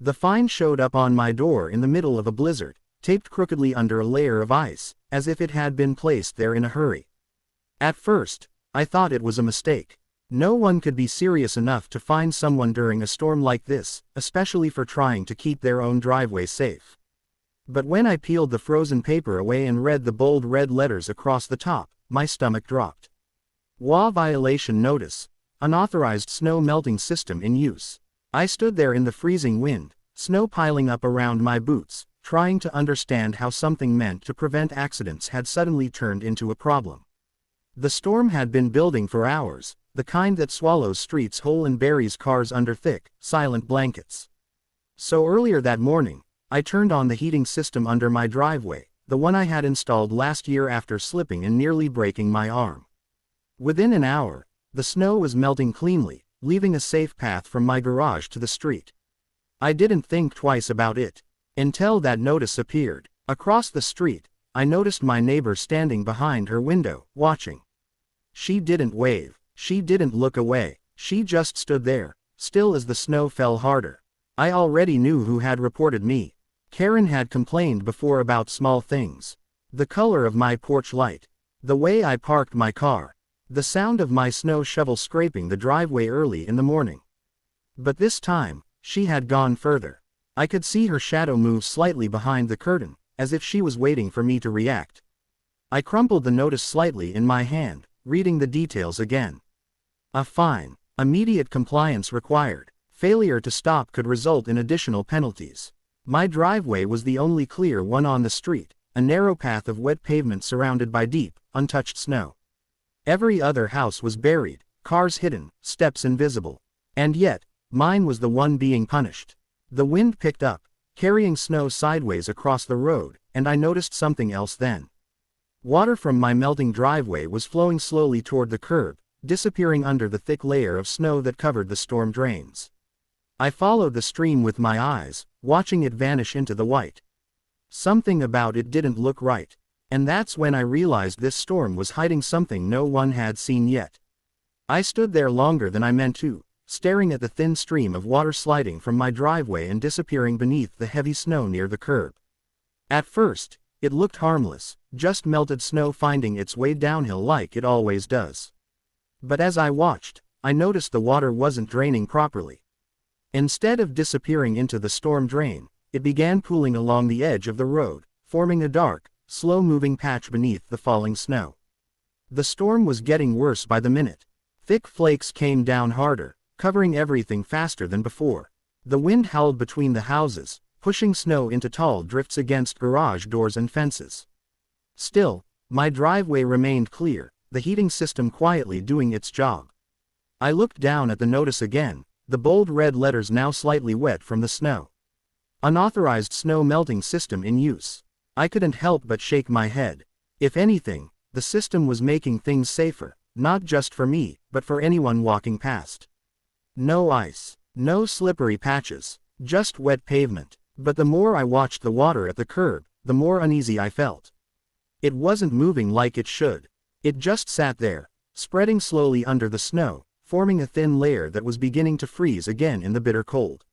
The fine showed up on my door in the middle of a blizzard, taped crookedly under a layer of ice, as if it had been placed there in a hurry. At first, I thought it was a mistake. No one could be serious enough to fine someone during a storm like this, especially for trying to keep their own driveway safe. But when I peeled the frozen paper away and read the bold red letters across the top, my stomach dropped. HOA violation notice. Unauthorized snow melting system in use. I stood there in the freezing wind, snow piling up around my boots, trying to understand how something meant to prevent accidents had suddenly turned into a problem. The storm had been building for hours, the kind that swallows streets whole and buries cars under thick, silent blankets. So earlier that morning, I turned on the heating system under my driveway, the one I had installed last year after slipping and nearly breaking my arm. Within an hour, the snow was melting cleanly, leaving a safe path from my garage to the street. I didn't think twice about it, until that notice appeared. Across the street, I noticed my neighbor standing behind her window, watching. She didn't wave, she didn't look away, she just stood there, still as the snow fell harder. I already knew who had reported me. Karen had complained before about small things. The color of my porch light. The way I parked my car. The sound of my snow shovel scraping the driveway early in the morning. But this time, she had gone further. I could see her shadow move slightly behind the curtain, as if she was waiting for me to react. I crumpled the notice slightly in my hand, reading the details again. A fine. Immediate compliance required. Failure to stop could result in additional penalties. My driveway was the only clear one on the street, a narrow path of wet pavement surrounded by deep, untouched snow. Every other house was buried, cars hidden, steps invisible. And yet, mine was the one being punished. The wind picked up, carrying snow sideways across the road, and I noticed something else then. Water from my melting driveway was flowing slowly toward the curb, disappearing under the thick layer of snow that covered the storm drains. I followed the stream with my eyes, watching it vanish into the white. Something about it didn't look right. And that's when I realized this storm was hiding something no one had seen yet. I stood there longer than I meant to, staring at the thin stream of water sliding from my driveway and disappearing beneath the heavy snow near the curb. At first, it looked harmless, just melted snow finding its way downhill like it always does. But as I watched, I noticed the water wasn't draining properly. Instead of disappearing into the storm drain, it began pooling along the edge of the road, forming a dark, slow-moving patch beneath the falling snow. The storm was getting worse by the minute. Thick flakes came down harder, covering everything faster than before. The wind howled between the houses, pushing snow into tall drifts against garage doors and fences. Still, my driveway remained clear, the heating system quietly doing its job. I looked down at the notice again, the bold red letters now slightly wet from the snow. Unauthorized snow melting system in use. I couldn't help but shake my head. If anything, the system was making things safer, not just for me, but for anyone walking past. No ice, no slippery patches, just wet pavement. But the more I watched the water at the curb, the more uneasy I felt. It wasn't moving like it should. It just sat there, spreading slowly under the snow, forming a thin layer that was beginning to freeze again in the bitter cold.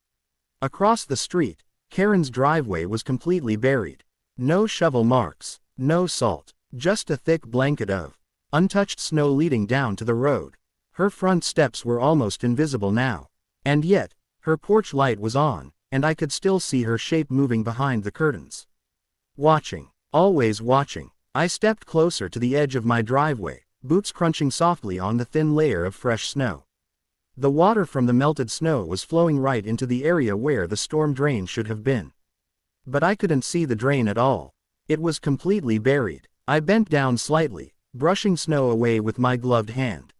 Across the street, Karen's driveway was completely buried. No shovel marks, no salt, just a thick blanket of untouched snow leading down to the road. Her front steps were almost invisible now. And yet, her porch light was on, and I could still see her shape moving behind the curtains. Watching, always watching, I stepped closer to the edge of my driveway, boots crunching softly on the thin layer of fresh snow. The water from the melted snow was flowing right into the area where the storm drain should have been. But I couldn't see the drain at all. It was completely buried. I bent down slightly, brushing snow away with my gloved hand.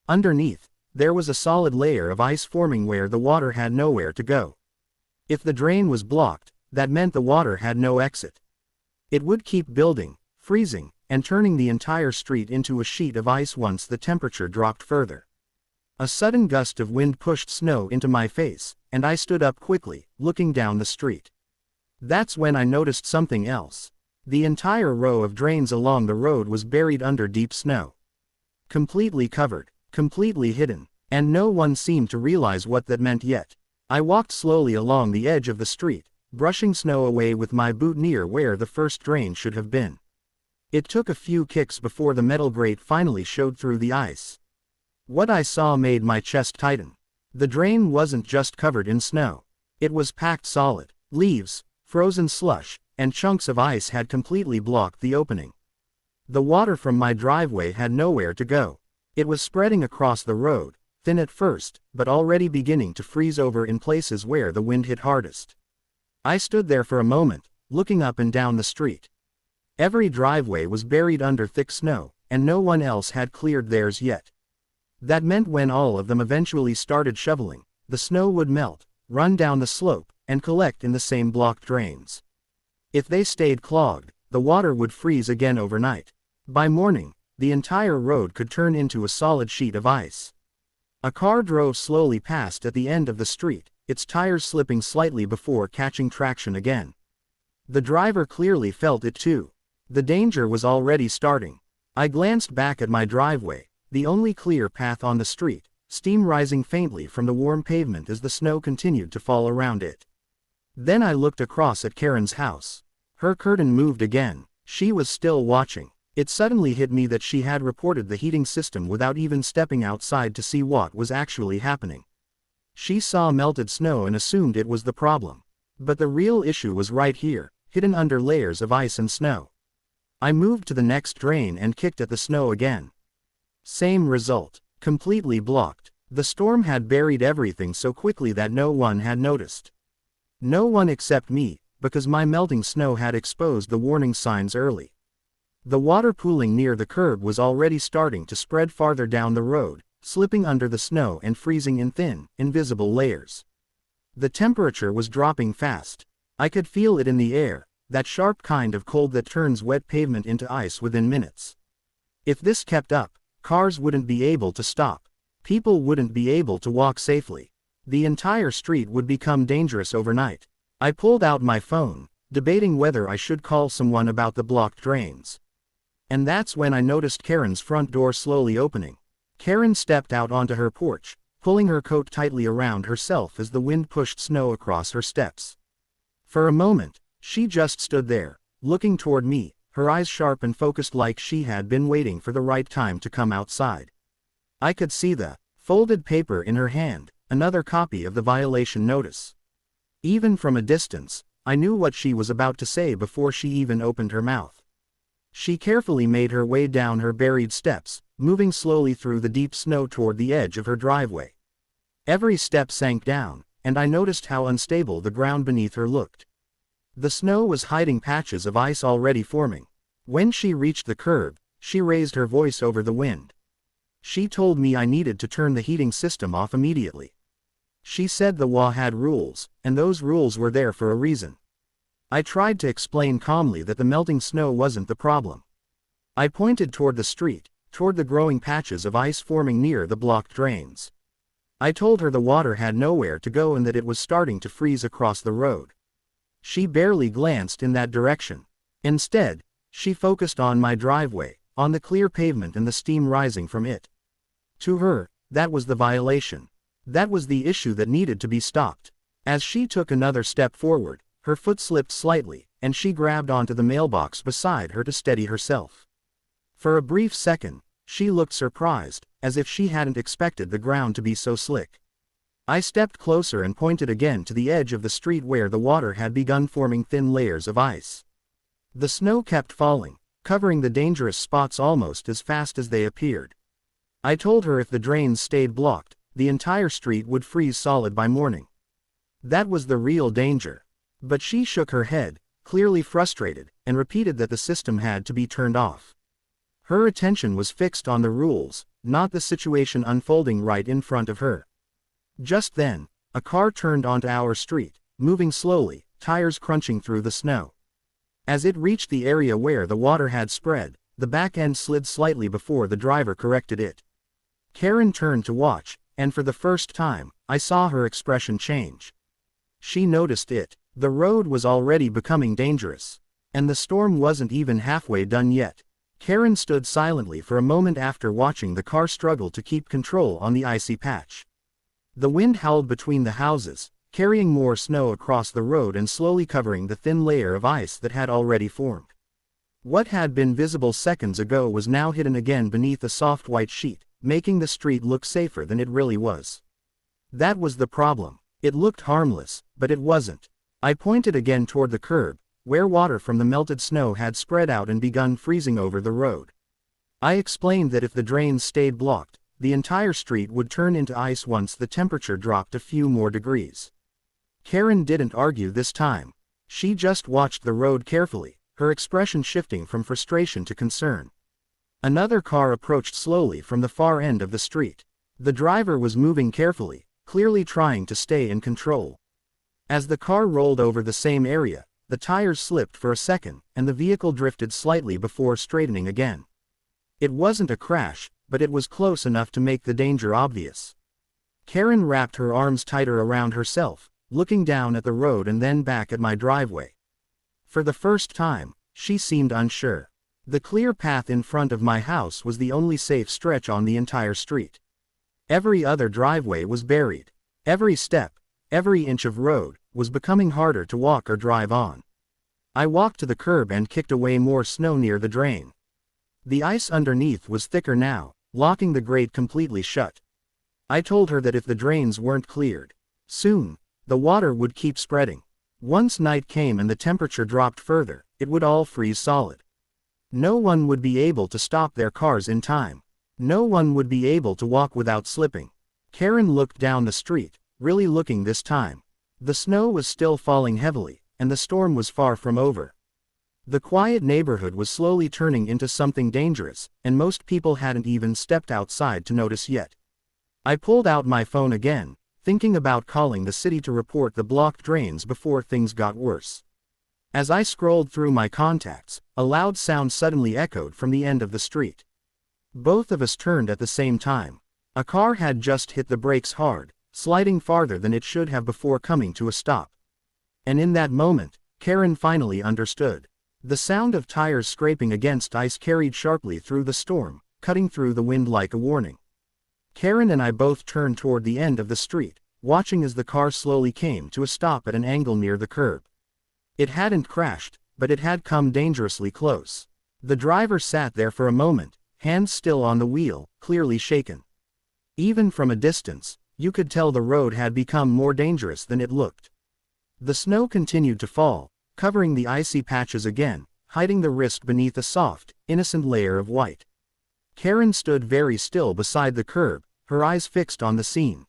Underneath, there was a solid layer of ice forming where the water had nowhere to go. If the drain was blocked, that meant the water had no exit. It would keep building, freezing, and turning the entire street into a sheet of ice once the temperature dropped further. A sudden gust of wind pushed snow into my face, and I stood up quickly, looking down the street. That's when I noticed something else. The entire row of drains along the road was buried under deep snow. Completely covered, completely hidden, and no one seemed to realize what that meant yet. I walked slowly along the edge of the street, brushing snow away with my boot near where the first drain should have been. It took a few kicks before the metal grate finally showed through the ice. What I saw made my chest tighten. The drain wasn't just covered in snow. It was packed solid. Leaves, frozen slush, and chunks of ice had completely blocked the opening. The water from my driveway had nowhere to go. It was spreading across the road, thin at first, but already beginning to freeze over in places where the wind hit hardest. I stood there for a moment, looking up and down the street. Every driveway was buried under thick snow, and no one else had cleared theirs yet. That meant when all of them eventually started shoveling, the snow would melt, run down the slope, and collect in the same blocked drains. If they stayed clogged, the water would freeze again overnight. By morning, the entire road could turn into a solid sheet of ice. A car drove slowly past at the end of the street, its tires slipping slightly before catching traction again. The driver clearly felt it too. The danger was already starting. I glanced back at my driveway, the only clear path on the street, steam rising faintly from the warm pavement as the snow continued to fall around it. Then I looked across at Karen's house. Her curtain moved again. She was still watching. It suddenly hit me that she had reported the heating system without even stepping outside to see what was actually happening. She saw melted snow and assumed it was the problem. But the real issue was right here, hidden under layers of ice and snow. I moved to the next drain and kicked at the snow again. Same result. Completely blocked. The storm had buried everything so quickly that no one had noticed. No one except me, because my melting snow had exposed the warning signs early. The water pooling near the curb was already starting to spread farther down the road, slipping under the snow and freezing in thin, invisible layers. The temperature was dropping fast. I could feel it in the air, that sharp kind of cold that turns wet pavement into ice within minutes. If this kept up, cars wouldn't be able to stop. People wouldn't be able to walk safely. The entire street would become dangerous overnight. I pulled out my phone, debating whether I should call someone about the blocked drains. And that's when I noticed Karen's front door slowly opening. Karen stepped out onto her porch, pulling her coat tightly around herself as the wind pushed snow across her steps. For a moment, she just stood there, looking toward me, her eyes sharp and focused like she had been waiting for the right time to come outside. I could see the folded paper in her hand, another copy of the violation notice. Even from a distance, I knew what she was about to say before she even opened her mouth. She carefully made her way down her buried steps, moving slowly through the deep snow toward the edge of her driveway. Every step sank down, and I noticed how unstable the ground beneath her looked. The snow was hiding patches of ice already forming. When she reached the curb, she raised her voice over the wind. She told me I needed to turn the heating system off immediately. She said the HOA had rules, and those rules were there for a reason. I tried to explain calmly that the melting snow wasn't the problem. I pointed toward the street, toward the growing patches of ice forming near the blocked drains. I told her the water had nowhere to go and that it was starting to freeze across the road. She barely glanced in that direction. Instead, she focused on my driveway, on the clear pavement and the steam rising from it. To her, that was the violation. That was the issue that needed to be stopped. As she took another step forward, her foot slipped slightly, and she grabbed onto the mailbox beside her to steady herself. For a brief second, she looked surprised, as if she hadn't expected the ground to be so slick. I stepped closer and pointed again to the edge of the street where the water had begun forming thin layers of ice. The snow kept falling, covering the dangerous spots almost as fast as they appeared. I told her if the drains stayed blocked, the entire street would freeze solid by morning. That was the real danger. But she shook her head, clearly frustrated, and repeated that the system had to be turned off. Her attention was fixed on the rules, not the situation unfolding right in front of her. Just then, a car turned onto our street, moving slowly, tires crunching through the snow. As it reached the area where the water had spread, the back end slid slightly before the driver corrected it. Karen turned to watch, and for the first time, I saw her expression change. She noticed it. The road was already becoming dangerous. And the storm wasn't even halfway done yet. Karen stood silently for a moment after watching the car struggle to keep control on the icy patch. The wind howled between the houses, carrying more snow across the road and slowly covering the thin layer of ice that had already formed. What had been visible seconds ago was now hidden again beneath a soft white sheet, making the street look safer than it really was. That was the problem. It looked harmless, but it wasn't. I pointed again toward the curb, where water from the melted snow had spread out and begun freezing over the road. I explained that if the drains stayed blocked, the entire street would turn into ice once the temperature dropped a few more degrees. Karen didn't argue this time. She just watched the road carefully, her expression shifting from frustration to concern. Another car approached slowly from the far end of the street. The driver was moving carefully, clearly trying to stay in control. As the car rolled over the same area, the tires slipped for a second, and the vehicle drifted slightly before straightening again. It wasn't a crash, but it was close enough to make the danger obvious. Karen wrapped her arms tighter around herself, looking down at the road and then back at my driveway. For the first time, she seemed unsure. The clear path in front of my house was the only safe stretch on the entire street. Every other driveway was buried. Every step, every inch of road, was becoming harder to walk or drive on. I walked to the curb and kicked away more snow near the drain. The ice underneath was thicker now, locking the grate completely shut. I told her that if the drains weren't cleared soon, the water would keep spreading. Once night came and the temperature dropped further, it would all freeze solid. No one would be able to stop their cars in time. No one would be able to walk without slipping. Karen looked down the street, really looking this time. The snow was still falling heavily, and the storm was far from over. The quiet neighborhood was slowly turning into something dangerous, and most people hadn't even stepped outside to notice yet. I pulled out my phone again, thinking about calling the city to report the blocked drains before things got worse. As I scrolled through my contacts, a loud sound suddenly echoed from the end of the street. Both of us turned at the same time. A car had just hit the brakes hard, sliding farther than it should have before coming to a stop. And in that moment, Karen finally understood. The sound of tires scraping against ice carried sharply through the storm, cutting through the wind like a warning. Karen and I both turned toward the end of the street, watching as the car slowly came to a stop at an angle near the curb. It hadn't crashed, but it had come dangerously close. The driver sat there for a moment, hands still on the wheel, clearly shaken. Even from a distance, you could tell the road had become more dangerous than it looked. The snow continued to fall, covering the icy patches again, hiding the risk beneath a soft, innocent layer of white. Karen stood very still beside the curb, her eyes fixed on the scene.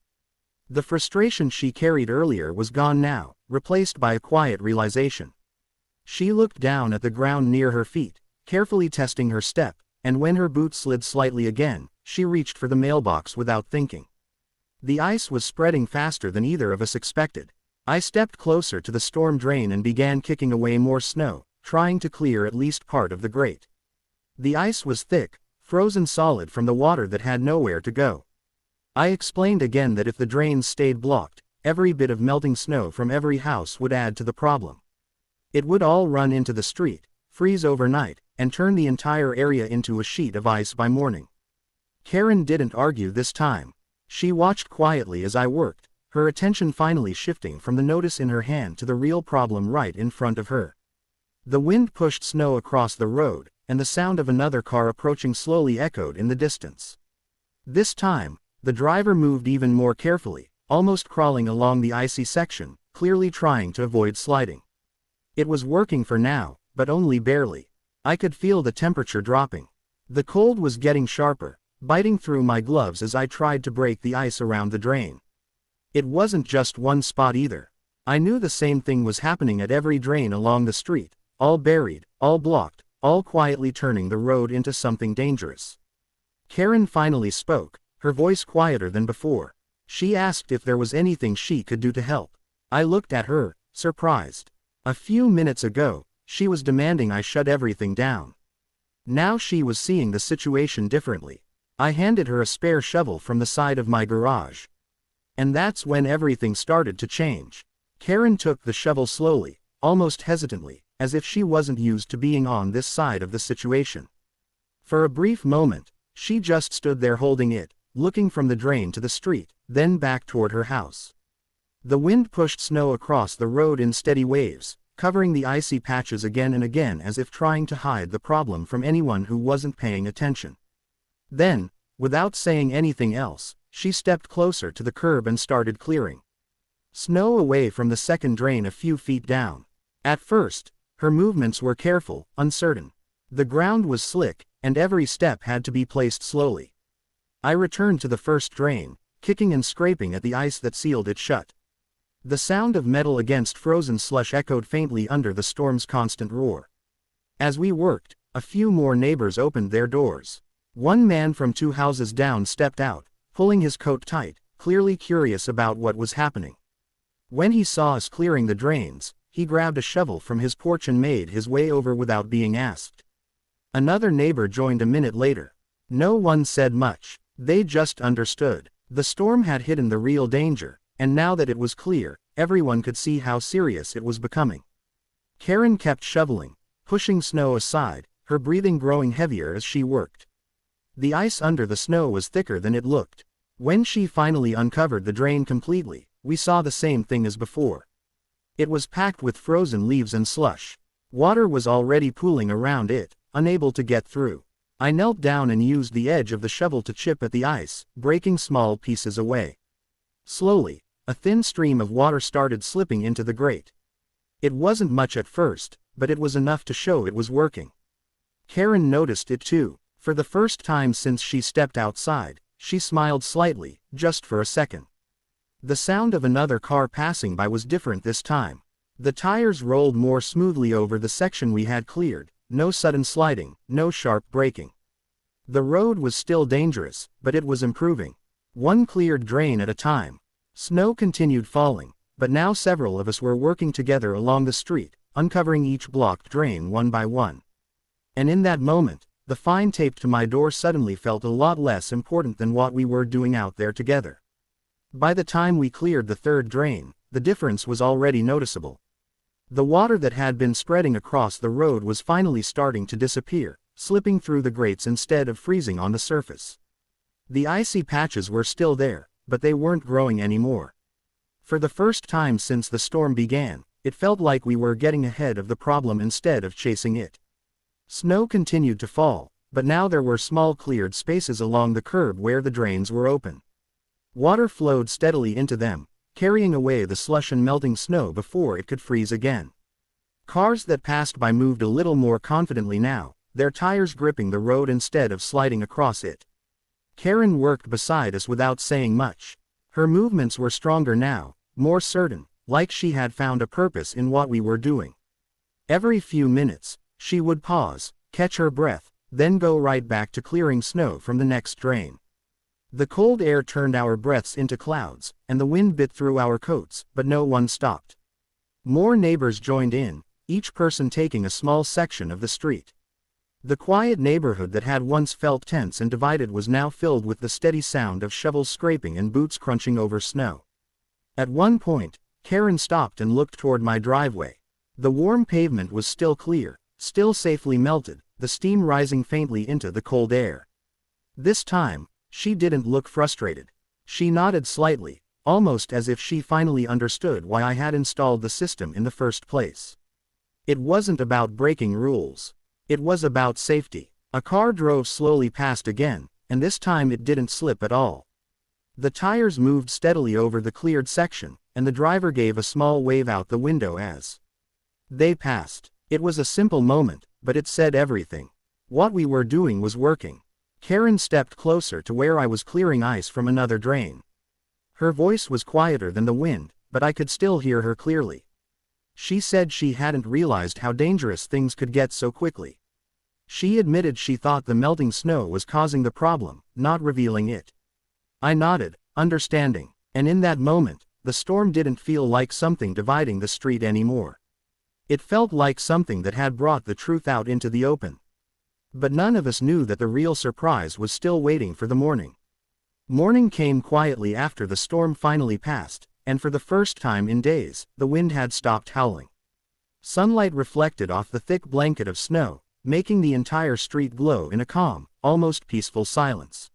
The frustration she carried earlier was gone now, replaced by a quiet realization. She looked down at the ground near her feet, carefully testing her step, and when her boot slid slightly again, she reached for the mailbox without thinking. The ice was spreading faster than either of us expected. I stepped closer to the storm drain and began kicking away more snow, trying to clear at least part of the grate. The ice was thick, frozen solid from the water that had nowhere to go. I explained again that if the drains stayed blocked, every bit of melting snow from every house would add to the problem. It would all run into the street, freeze overnight, and turn the entire area into a sheet of ice by morning. Karen didn't argue this time. She watched quietly as I worked, her attention finally shifting from the notice in her hand to the real problem right in front of her. The wind pushed snow across the road, and the sound of another car approaching slowly echoed in the distance. This time, the driver moved even more carefully, almost crawling along the icy section, clearly trying to avoid sliding. It was working for now, but only barely. I could feel the temperature dropping. The cold was getting sharper, biting through my gloves as I tried to break the ice around the drain. It wasn't just one spot either. I knew the same thing was happening at every drain along the street, all buried, all blocked, all quietly turning the road into something dangerous. Karen finally spoke, her voice quieter than before. She asked if there was anything she could do to help. I looked at her, surprised. A few minutes ago, she was demanding I shut everything down. Now she was seeing the situation differently. I handed her a spare shovel from the side of my garage. And that's when everything started to change. Karen took the shovel slowly, almost hesitantly, as if she wasn't used to being on this side of the situation. For a brief moment, she just stood there holding it, looking from the drain to the street, then back toward her house. The wind pushed snow across the road in steady waves, covering the icy patches again and again as if trying to hide the problem from anyone who wasn't paying attention. Then, without saying anything else, she stepped closer to the curb and started clearing snow away from the second drain a few feet down. At first, her movements were careful, uncertain. The ground was slick, and every step had to be placed slowly. I returned to the first drain, kicking and scraping at the ice that sealed it shut. The sound of metal against frozen slush echoed faintly under the storm's constant roar. As we worked, a few more neighbors opened their doors. One man from 2 houses down stepped out, pulling his coat tight, clearly curious about what was happening. When he saw us clearing the drains, he grabbed a shovel from his porch and made his way over without being asked. Another neighbor joined a minute later. No one said much. They just understood. The storm had hidden the real danger, and now that it was clear, everyone could see how serious it was becoming. Karen kept shoveling, pushing snow aside, her breathing growing heavier as she worked. The ice under the snow was thicker than it looked. When she finally uncovered the drain completely, we saw the same thing as before. It was packed with frozen leaves and slush. Water was already pooling around it, unable to get through. I knelt down and used the edge of the shovel to chip at the ice, breaking small pieces away. Slowly, a thin stream of water started slipping into the grate. It wasn't much at first, but it was enough to show it was working. Karen noticed it too. For the first time since she stepped outside, she smiled slightly, just for a second. The sound of another car passing by was different this time. The tires rolled more smoothly over the section we had cleared, no sudden sliding, no sharp braking. The road was still dangerous, but it was improving. One cleared drain at a time. Snow continued falling, but now several of us were working together along the street, uncovering each blocked drain one by one. And in that moment, the fine tape to my door suddenly felt a lot less important than what we were doing out there together. By the time we cleared the third drain, the difference was already noticeable. The water that had been spreading across the road was finally starting to disappear, slipping through the grates instead of freezing on the surface. The icy patches were still there, but they weren't growing anymore. For the first time since the storm began, it felt like we were getting ahead of the problem instead of chasing it. Snow continued to fall, but now there were small cleared spaces along the curb where the drains were open. Water flowed steadily into them, carrying away the slush and melting snow before it could freeze again. Cars that passed by moved a little more confidently now, their tires gripping the road instead of sliding across it. Karen worked beside us without saying much. Her movements were stronger now, more certain, like she had found a purpose in what we were doing. Every few minutes, she would pause, catch her breath, then go right back to clearing snow from the next drain. The cold air turned our breaths into clouds, and the wind bit through our coats, but no one stopped. More neighbors joined in, each person taking a small section of the street. The quiet neighborhood that had once felt tense and divided was now filled with the steady sound of shovels scraping and boots crunching over snow. At one point, Karen stopped and looked toward my driveway. The warm pavement was still clear, still safely melted, the steam rising faintly into the cold air. This time, she didn't look frustrated. She nodded slightly, almost as if she finally understood why I had installed the system in the first place. It wasn't about breaking rules. It was about safety. A car drove slowly past again, and this time it didn't slip at all. The tires moved steadily over the cleared section, and the driver gave a small wave out the window as they passed. It was a simple moment, but it said everything. What we were doing was working. Karen stepped closer to where I was clearing ice from another drain. Her voice was quieter than the wind, but I could still hear her clearly. She said she hadn't realized how dangerous things could get so quickly. She admitted she thought the melting snow was causing the problem, not revealing it. I nodded, understanding, and in that moment, the storm didn't feel like something dividing the street anymore. It felt like something that had brought the truth out into the open. But none of us knew that the real surprise was still waiting for the morning. Morning came quietly after the storm finally passed, and for the first time in days, the wind had stopped howling. Sunlight reflected off the thick blanket of snow, making the entire street glow in a calm, almost peaceful silence.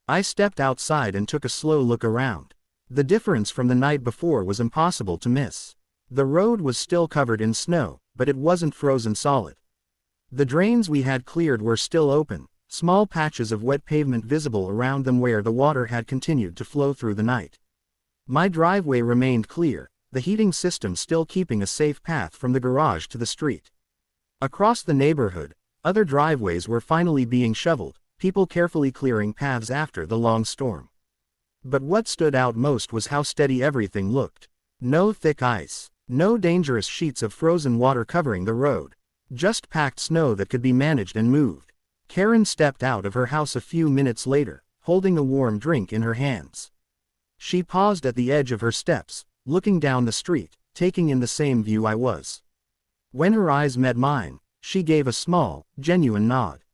I stepped outside and took a slow look around. The difference from the night before was impossible to miss. The road was still covered in snow, but it wasn't frozen solid. The drains we had cleared were still open, small patches of wet pavement visible around them where the water had continued to flow through the night. My driveway remained clear, the heating system still keeping a safe path from the garage to the street. Across the neighborhood, other driveways were finally being shoveled, people carefully clearing paths after the long storm. But what stood out most was how steady everything looked. No thick ice, no dangerous sheets of frozen water covering the road, just packed snow that could be managed and moved. Karen stepped out of her house a few minutes later, holding a warm drink in her hands. She paused at the edge of her steps, looking down the street, taking in the same view I was. When her eyes met mine, she gave a small, genuine nod.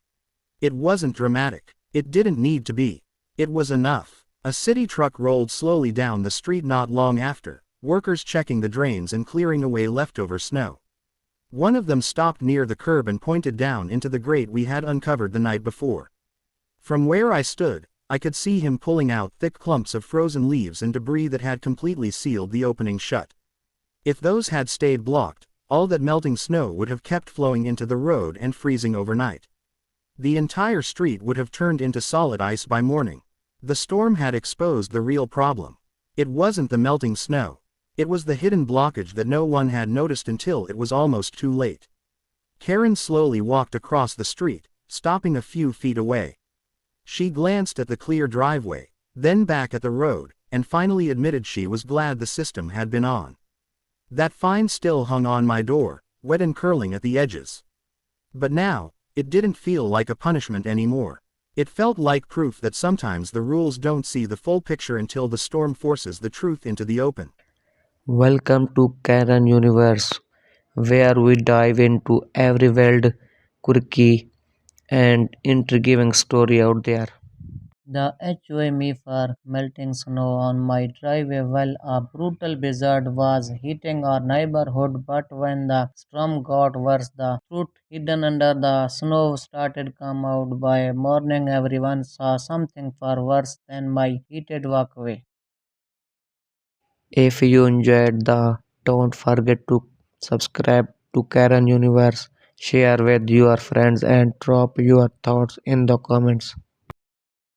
It wasn't dramatic. It didn't need to be. It was enough. A city truck rolled slowly down the street not long after, workers checking the drains and clearing away leftover snow. One of them stopped near the curb and pointed down into the grate we had uncovered the night before. From where I stood, I could see him pulling out thick clumps of frozen leaves and debris that had completely sealed the opening shut. If those had stayed blocked, all that melting snow would have kept flowing into the road and freezing overnight. The entire street would have turned into solid ice by morning. The storm had exposed the real problem. It wasn't the melting snow. It was the hidden blockage that no one had noticed until it was almost too late. Karen slowly walked across the street, stopping a few feet away. She glanced at the clear driveway, then back at the road, and finally admitted she was glad the system had been on. That fine still hung on my door, wet and curling at the edges. But now, it didn't feel like a punishment anymore. It felt like proof that sometimes the rules don't see the full picture until the storm forces the truth into the open. Welcome to Karen Universe, where we dive into every wild, quirky, and intriguing story out there. The HOA me for melting snow on my driveway while a brutal blizzard was hitting our neighborhood. But when the storm got worse, the truth hidden under the snow started come out. By morning, everyone saw something far worse than my heated walkway. If you enjoyed the, don't forget to subscribe to Karen Universe, share with your friends, and drop your thoughts in the comments.